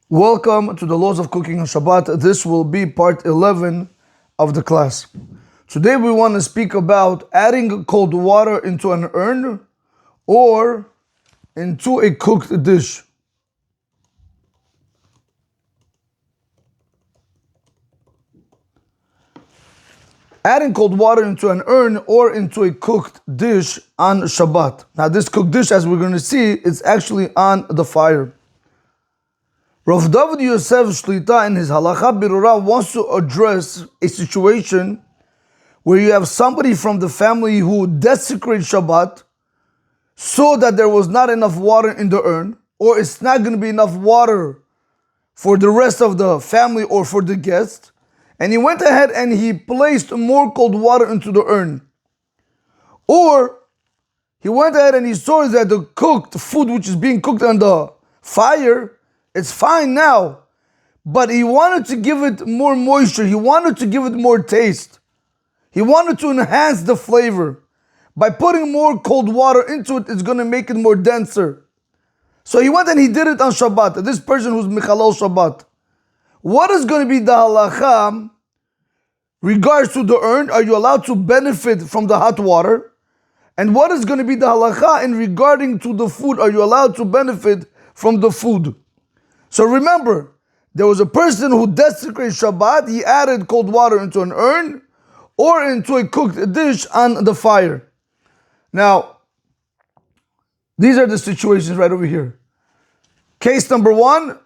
Welcome to the Laws of Cooking on Shabbat. This will be part 11 of the class. Today we want to speak about adding cold water into an urn or into a cooked dish. Adding cold water into an urn or into a cooked dish on Shabbat. Now this cooked dish, as we're going to see, is actually on the fire. Rav David Yosef Shlita in his Halacha Birura wants to address a situation where you have somebody from the family who desecrates Shabbat so that there was not enough water in the urn, or it's not going to be enough water for the rest of the family or for the guests, and he went ahead and he placed more cold water into the urn. Or he went ahead and he saw that the cooked food which is being cooked on the fire, it's fine now, but he wanted to give it more moisture. He wanted to give it more taste. He wanted to enhance the flavor. By putting more cold water into it, it's going to make it more denser. So he went and he did it on Shabbat. This person who's Michalal Shabbat. What is going to be the halacha regards to the urn? Are you allowed to benefit from the hot water? And what is going to be the halacha in regarding to the food? Are you allowed to benefit from the food? So remember, there was a person who desecrated Shabbat. He added cold water into an urn or into a cooked dish on the fire. Now, these are the situations right over here. Case number one,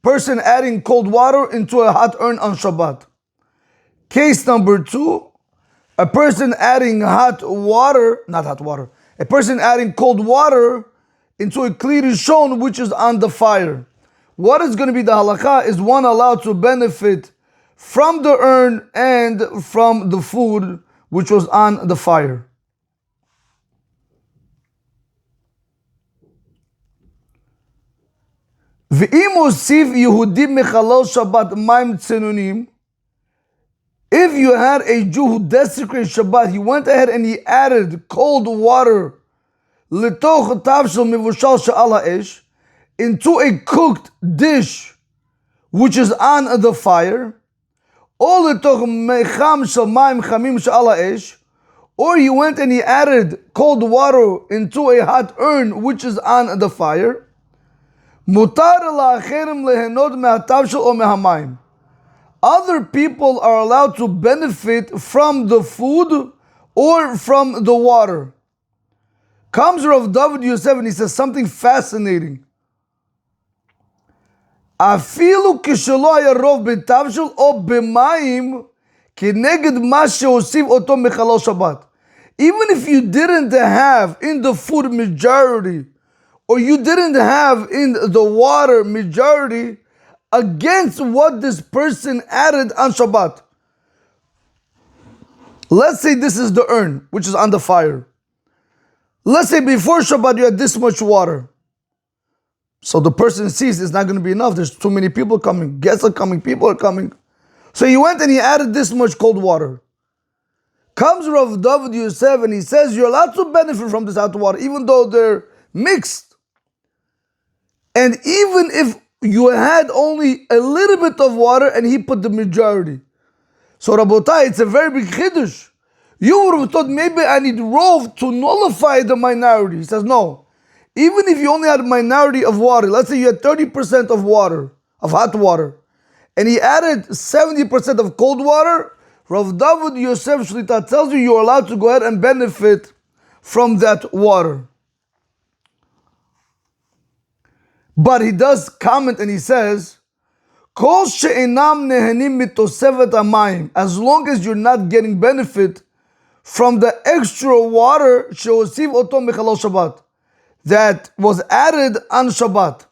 person adding cold water into a hot urn on Shabbat. Case number two, a person adding a person adding cold water into a kli rishon which is on the fire. What is going to be the halakha? Is one allowed to benefit from the urn and from the food which was on the fire? V'im osif Yehudi mechalal Shabbat maim tzenunim. If you had a Jew who desecrated Shabbat, he went ahead and he added cold water litoch tavshel mivushal she'al ha'esh, into a cooked dish which is on the fire, or litoch mecham shel maim chamim she'al ha'esh, or he went and he added cold water into a hot urn which is on the fire, mutar la'acherim lehenot me'hatavshel o me'hamayim. Other people are allowed to benefit from the food or from the water. Comes Rav David Yosef and he says something fascinating. Afilu kishelo haya rov betavshel o b'mayim keneged ma she'osiv oto mechalal Shabbat. Even if you didn't have in the food majority, or you didn't have in the water majority, against what this person added on Shabbat. Let's say this is the urn, which is on the fire. Let's say before Shabbat you had this much water. So the person sees it's not going to be enough. There's too many people coming. Guests are coming. People are coming. So he went and he added this much cold water. Comes Rav David Yosef and he says you're allowed to benefit from this hot water even though they're mixed. And even if you had only a little bit of water and he put the majority. So Rabotai, it's a very big chiddush. You would have thought maybe I need rov to nullify the minority. He says no. Even if you only had a minority of water, let's say you had 30% of water, of hot water, and he added 70% of cold water, Rav David Yosef Shlita tells you you're allowed to go ahead and benefit from that water. But he does comment and he says, Kol she'enam nehenim mitosevet hamayim, as long as you're not getting benefit from the extra water she'osiv oto mechalal Shabbat, that was added on Shabbat.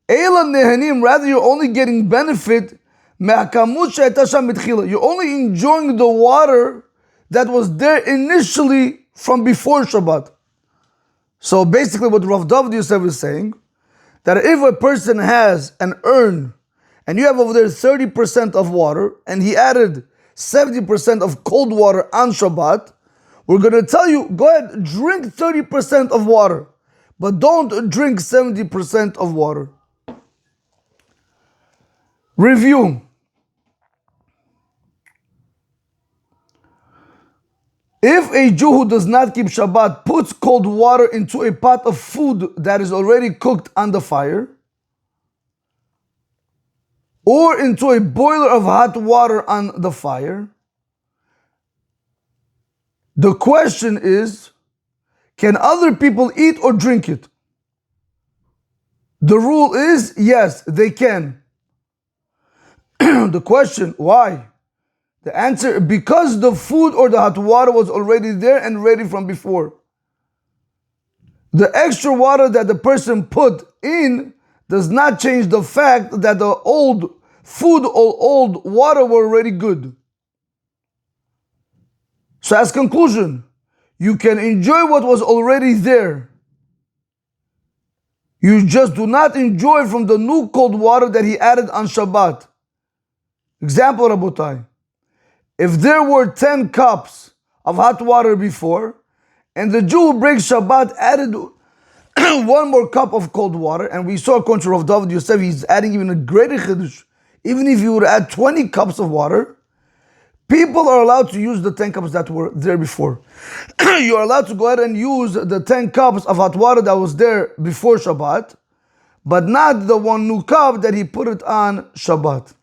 Eila nehenim, rather you're only getting benefit me'akamut she'ayta sham mitchila. You're only enjoying the water that was there initially from before Shabbat. So basically what Rav David Yosef is saying, that if a person has an urn and you have over there 30% of water and he added 70% of cold water on Shabbat, we're going to tell you, go ahead, drink 30% of water, but don't drink 70% of water. Review. If a Jew who does not keep Shabbat puts cold water into a pot of food that is already cooked on the fire, or into a boiler of hot water on the fire, the question is, can other people eat or drink it? The rule is, yes, they can. The question, why? The answer, because the food or the hot water was already there and ready from before. The extra water that the person put in does not change the fact that the old food or old water were already good. So as conclusion, you can enjoy what was already there. You just do not enjoy from the new cold water that he added on Shabbat. Example, Rabotai. If there were 10 cups of hot water before, and the Jew who breaks Shabbat added one more cup of cold water, and we saw according to Rav David Yosef, he's adding even a greater chiddush. Even if you would add 20 cups of water, people are allowed to use the 10 cups that were there before. You are allowed to go ahead and use the 10 cups of hot water that was there before Shabbat, but not the one new cup that he put it on Shabbat.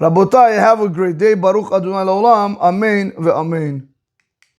Rabotai, have a great day. Baruch Adonai L'olam. Amen ve'amen.